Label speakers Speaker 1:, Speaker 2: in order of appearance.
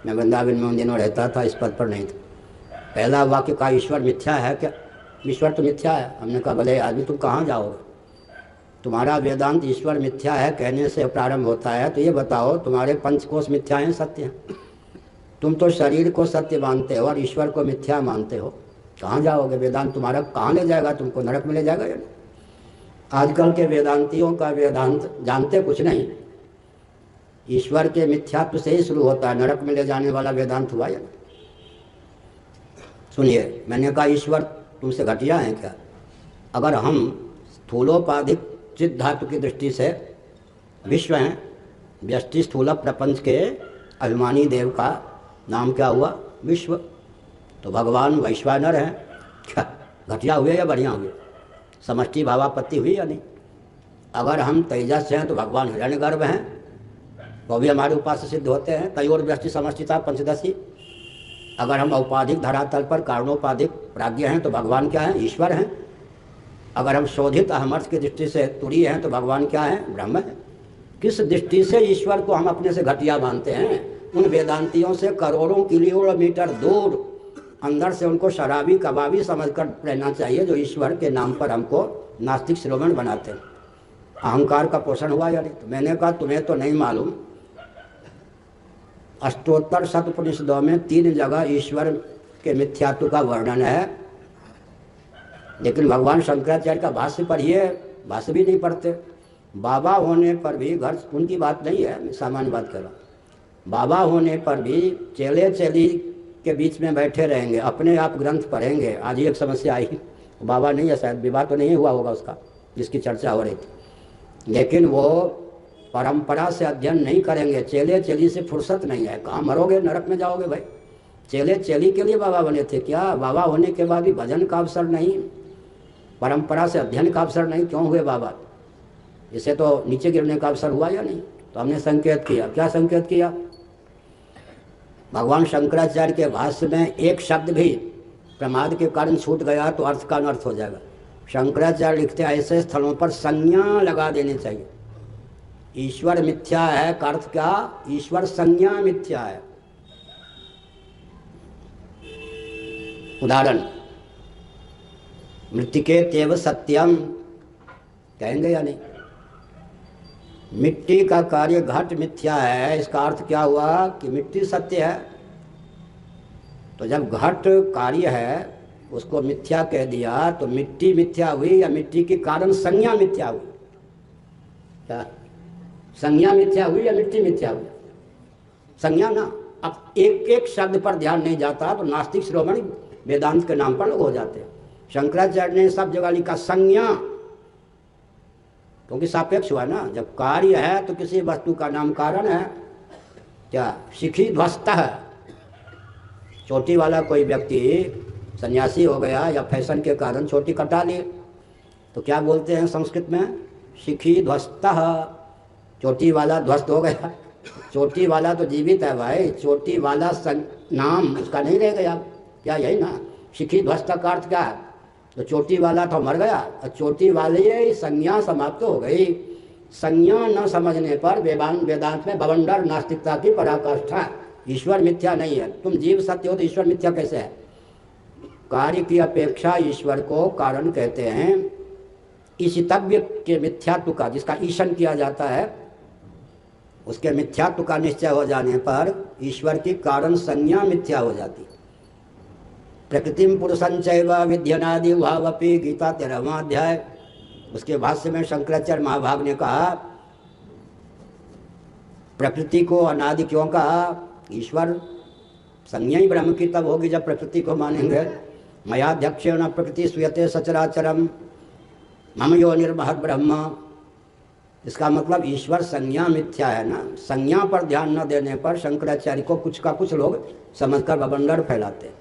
Speaker 1: मैं वृंदावन में उन दिनों रहता था, इस पद पर नहीं था। पहला वाक्य का ईश्वर मिथ्या है क्या? ईश्वर तो मिथ्या है। हमने कहा भले आदमी तुम कहाँ जाओगे, तुम्हारा वेदांत ईश्वर मिथ्या है कहने से प्रारंभ होता है, तो ये बताओ तुम्हारे पंचकोश मिथ्या हैं सत्य हैं? तुम तो शरीर को सत्य मानते हो और ईश्वर को मिथ्या मानते हो, कहाँ जाओगे? वेदांत तुम्हारा कहाँ ले जाएगा? तुमको नरक में ले जाएगा या नहीं? आजकल के वेदांतियों का वेदांत जानते कुछ नहीं, ईश्वर के मिथ्यात्व से ही शुरू होता है, नरक में ले जाने वाला वेदांत हुआ या नहीं? सुनिए, मैंने कहा ईश्वर तुमसे घटिया है क्या? अगर हम स्थूलोपाधिक चित्त धातु की दृष्टि से विश्व हैं, व्यष्टि स्थूल प्रपंच के अभिमानी देव का नाम क्या हुआ? विश्व। तो भगवान वैश्वानर हैं, क्या घटिया हुए या बढ़िया हुए? समष्टि भावापत्ति हुई या नहीं? अगर हम तेजस हैं तो भगवान हिरण्यगर्भ हैं, वो भी हमारे उपास्य सिद्ध होते हैं। तयोर व्यष्टि समष्टिता पंचदशी। अगर हम औपाधिक धरातल पर कारणोपाधिक प्राज्ञ हैं तो भगवान क्या हैं? ईश्वर हैं। अगर हम शोधित अहमर्थ की दृष्टि से तुरीय हैं तो भगवान क्या हैं? ब्रह्म है। किस दृष्टि से ईश्वर को हम अपने से घटिया मानते हैं? उन वेदांतियों से करोड़ों किलोमीटर दूर अंदर से उनको शराबी कबाबी समझकर रहना चाहिए, जो ईश्वर के नाम पर हमको नास्तिक श्रोमण बनाते हैं। अहंकार का पोषण हुआ या नहीं? तो मैंने कहा तुम्हें तो नहीं मालूम, अष्टोत्तर शतोपनिषदों में 3 जगह ईश्वर के मिथ्यात्व का वर्णन है, लेकिन भगवान शंकराचार्य का भाष्य पढ़िए, भाष्य भी नहीं पढ़ते। बाबा होने पर भी, घर उनकी बात नहीं है, मैं सामान्य बात कर रहा हूँ, बाबा होने पर भी चेले चेली के बीच में बैठे रहेंगे, अपने आप ग्रंथ पढ़ेंगे। आज ही एक समस्या आई, बाबा नहीं है, शायद विवाह तो नहीं हुआ होगा उसका जिसकी चर्चा हो रही थी, लेकिन वो परंपरा से अध्ययन नहीं करेंगे, चेले चेली से फुर्सत नहीं है। कहाँ मरोगे? नरक में जाओगे भाई। चेले चेली के लिए बाबा बने थे क्या? बाबा होने के बाद भी भजन का अवसर नहीं, परंपरा से अध्ययन का अवसर नहीं, क्यों हुए बाबा? इसे तो नीचे गिरने का अवसर हुआ या नहीं? तो हमने संकेत किया। क्या संकेत किया? भगवान शंकराचार्य के भाष्य में एक शब्द भी प्रमाद के कारण छूट गया तो अर्थ का अनर्थ हो जाएगा। शंकराचार्य लिखते हैं ऐसे स्थलों पर संज्ञा लगा देनी चाहिए। ईश्वर मिथ्या है का अर्थ क्या? ईश्वर संज्ञा मिथ्या है। उदाहरण, मृत्तिके तेव सत्यम कहेंगे या नहीं? मिट्टी का कार्य घट मिथ्या है, इसका अर्थ क्या हुआ कि मिट्टी सत्य है। तो जब घट कार्य है उसको मिथ्या कह दिया तो मिट्टी मिथ्या हुई या मिट्टी की कारण संज्ञा मिथ्या हुई? क्या संज्ञा मिथ्या हुई या मिट्टी मिथ्या हुई? संज्ञा ना। अब एक एक शब्द पर ध्यान नहीं जाता तो नास्तिक श्रोमणी वेदांत के नाम पर लोग हो जाते हैं। शंकराचार्य ने सब जगह लिखा संज्ञा, क्योंकि सापेक्ष हुआ ना। जब कार्य है तो किसी वस्तु का नाम कारण है। क्या शिखी ध्वस्त है, चोटी वाला कोई व्यक्ति सन्यासी हो गया या फैशन के कारण चोटी कटा ली, तो क्या बोलते हैं संस्कृत में? शिखी ध्वस्त। चोटी वाला ध्वस्त हो गया। चोटी वाला तो जीवित है भाई, चोटी वाला नाम उसका नहीं रह गया। क्या यही ना? शिखी ध्वस्त का अर्थ क्या है? तो चोटी वाला तो मर गया और चोटी वाले संज्ञा समाप्त हो गई। संज्ञा न समझने पर वेदांत में बवंडर नास्तिकता की पराकाष्ठा। ईश्वर मिथ्या नहीं है। तुम जीव सत्य हो तो ईश्वर मिथ्या कैसे है? कार्य की अपेक्षा ईश्वर को कारण कहते हैं। ईशितव्य के मिथ्यात्व का, जिसका ईशन किया जाता है, उसके मिथ्यात्व का निश्चय हो जाने पर ईश्वर की कारण संज्ञा मिथ्या हो जाती। प्रकृतिम पुरुषंचैव विध्यनादि भावपि, गीता 13वां अध्याय। उसके भाष्य में शंकराचार्य महाभाग ने कहा प्रकृति को अनादि क्यों कहा? ईश्वर संज्ञा ही ब्रह्म की तब होगी जब प्रकृति को मानेंगे। मयाध्यक्षेण प्रकृति श्रूयते सचराचरम मम यो निर्महत ब्रह्म। इसका मतलब ईश्वर संज्ञा मिथ्या है ना। संज्ञा पर ध्यान न देने पर शंकराचार्य को कुछ का कुछ लोग समझकर बवंडर फैलाते हैं।